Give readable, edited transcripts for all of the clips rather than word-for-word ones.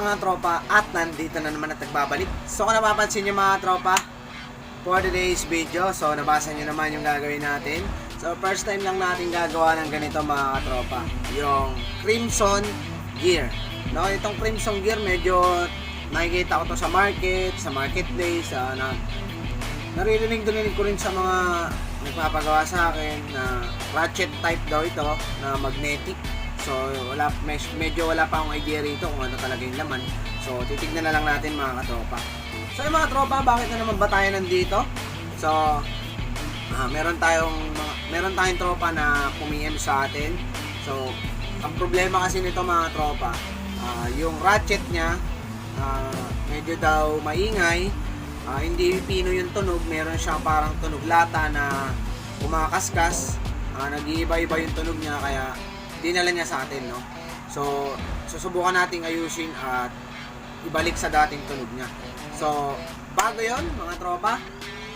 mga tropa, at nandito na naman at nagbabalik. So kung napapansin nyo mga tropa, for today's video, so nabasa nyo naman yung gagawin natin. So first time lang natin gagawa ng ganito mga tropa, yung crimson gear. No, itong crimson gear medyo nakikita ko to sa market, sa marketplace, naririnig ko rin sa mga nagpapagawa sa akin na ratchet type daw ito na magnetic. So medyo wala pa akong idea rito kung ano talaga yung laman. So titignan na lang natin mga katropa. So yung mga tropa, bakit na naman ba tayo nandito? So meron tayong tropa na pumiem sa atin. So ang problema kasi nito mga tropa, yung ratchet niya medyo daw maingay, hindi pino yung tunog, meron siyang parang tunog lata na kumakaskas, nag-iiba-iba yung tunog niya, kaya dinala niya sa atin, no? So susubukan nating ayusin at ibalik sa dating tunog niya. So bago yon mga tropa,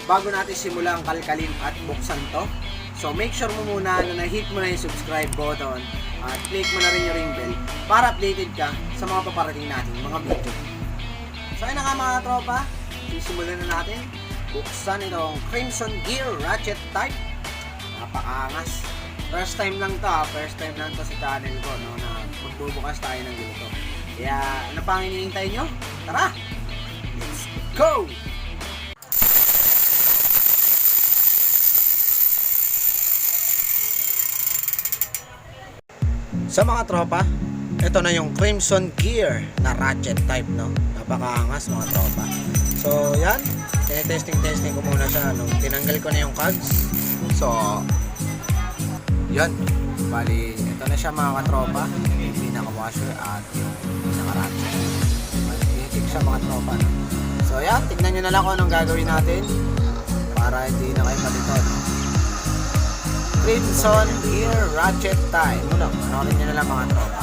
bago natin simulan ang kalkalin at buksan to, so make sure mo muna na na-hit mo na yung subscribe button at click mo na rin yung ring bell para updated ka sa mga paparating natin mga video. So ayun na nga mga tropa, sisimulan na natin buksan itong Crimson Gear Ratchet Type. Napakaangas. First time lang to sa channel ko, no, na magbubukas tayo ng ganito. Kaya ano pang hinihintay nyo? Tara! Let's go! Sa mga tropa, ito na yung Crimson Gear na ratchet type, no? Napakaangas mga tropa. So yan, testing ko muna siya nung tinanggal ko na yung cogs. So yan, bali ito na siya mga katropa, yung pinaka washer at yung pinaka ratchet. Itik siya mga tropa, no? So yan, tignan nyo na lang kung anong gagawin natin para hindi na kayo malito, no? Crimson Gear Ratchet Type. Panoorin nyo na lang mga tropa.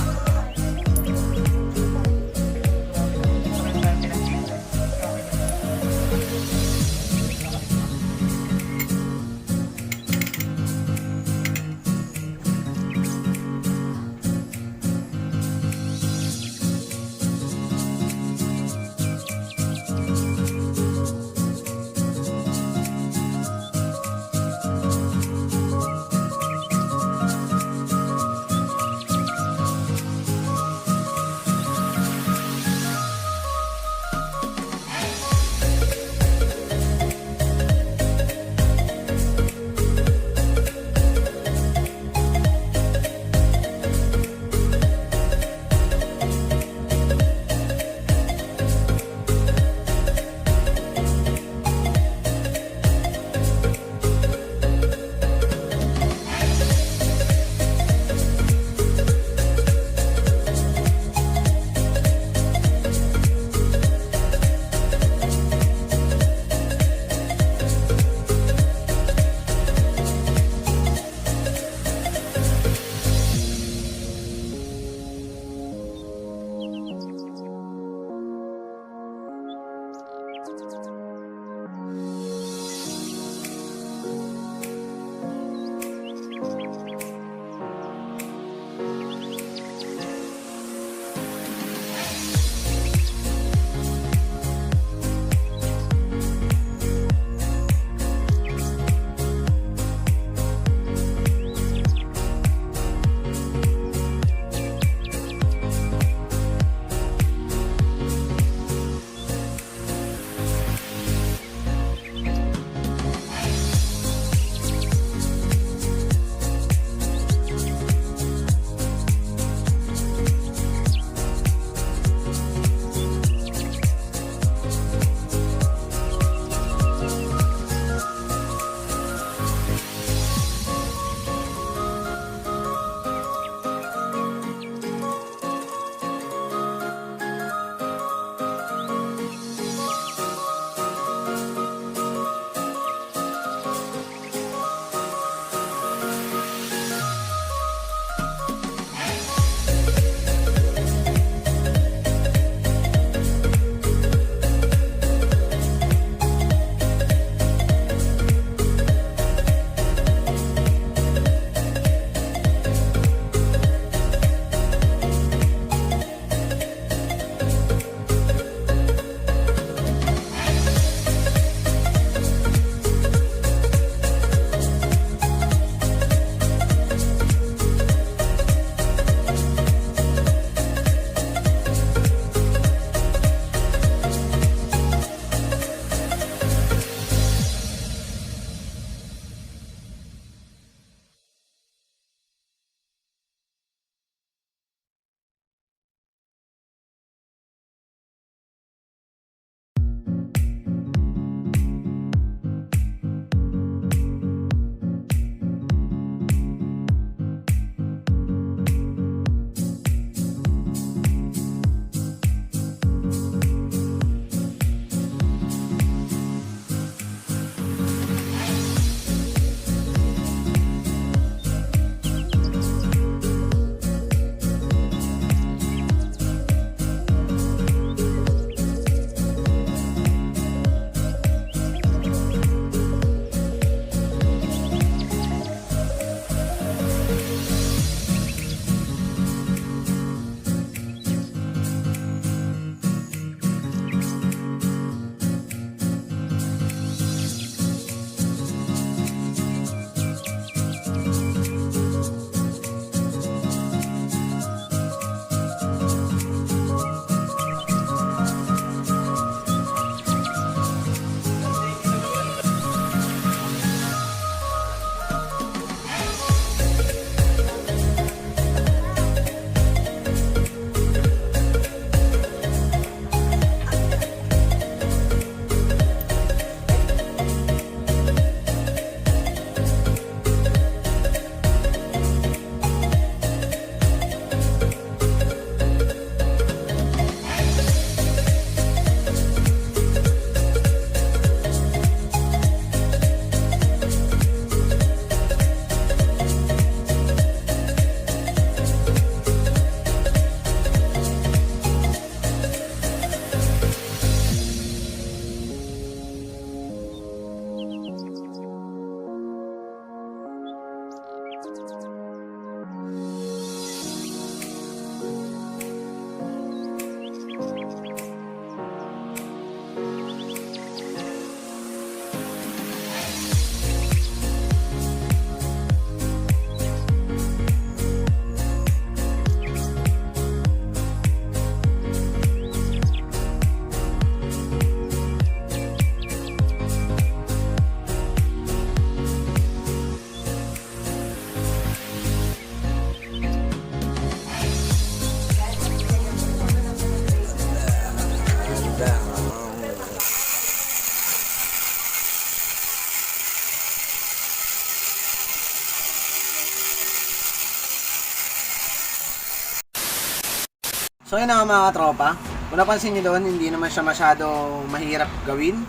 So yun na nga mga tropa. Kung napansin nyo doon, hindi naman siya masyadong mahirap gawin.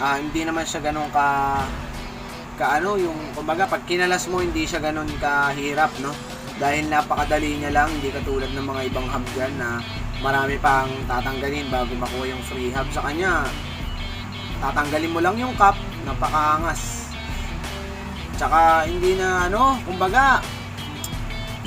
Hindi naman siya ganun ano, yung kumbaga pag kinalas mo hindi siya ganun kahirap, no? Dahil napakadali niya lang, hindi katulad ng mga ibang hub dyan na marami pang tatanggalin bago makuha yung free hub. Sa kanya, tatanggalin mo lang yung cap, napakaangas. Tsaka hindi na ano, kumbaga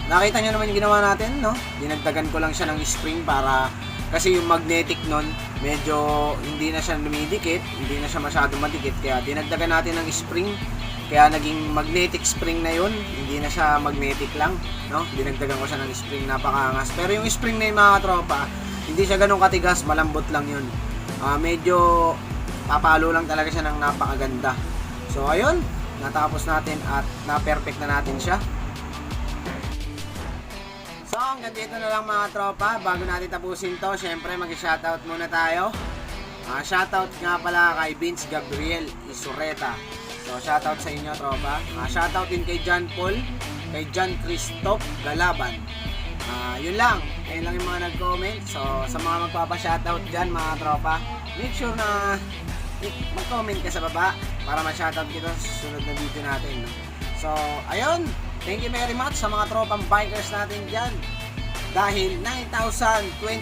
nakita nyo naman yung ginawa natin, no? Dinagdagan ko lang siya ng spring para kasi yung magnetic nun medyo hindi na siya lumidikit, hindi na siya masyado madikit, kaya dinagdagan natin ng spring. Kaya naging magnetic spring na yun, hindi na siya magnetic lang, no? Dinagdagan ko siya ng spring, napakaangas. Pero yung spring na yun mga tropa, hindi siya ganun katigas, malambot lang yun. Medyo papalo lang talaga siya ng napakaganda. So ayun, natapos natin at na-perfect na natin siya. So hanggang dito na lang mga tropa. Bago natin tapusin to, syempre mag-shoutout muna tayo. Shoutout nga pala kay Vince Gabriel Isureta. So shoutout sa inyo tropa. Shoutout din kay John Paul, kay John Christoph Galaban. Yun lang. Ayun lang yung mga nag-comment. So sa mga magpapa-shoutout dyan mga tropa, make sure na mag-comment ka sa baba para ma-shoutout kita sa susunod na video natin, no? So ayun, thank you very much sa mga tropang bikers natin dyan. Dahil 9,024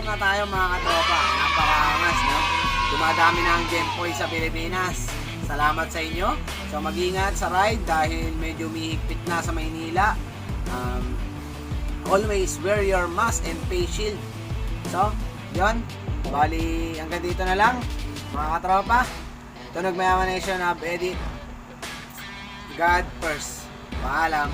na tayo mga katropa. Napakaangas, no? Dumadami na ang Gempoy sa Pilipinas. Salamat sa inyo. So mag-ingat sa ride dahil medyo umihigpit na sa Maynila. Always wear your mask and face shield. So, yun. Bali, hanggang dito na lang mga katropa. Tunog Mayaman Nation, abadsantos. God first. Paalam.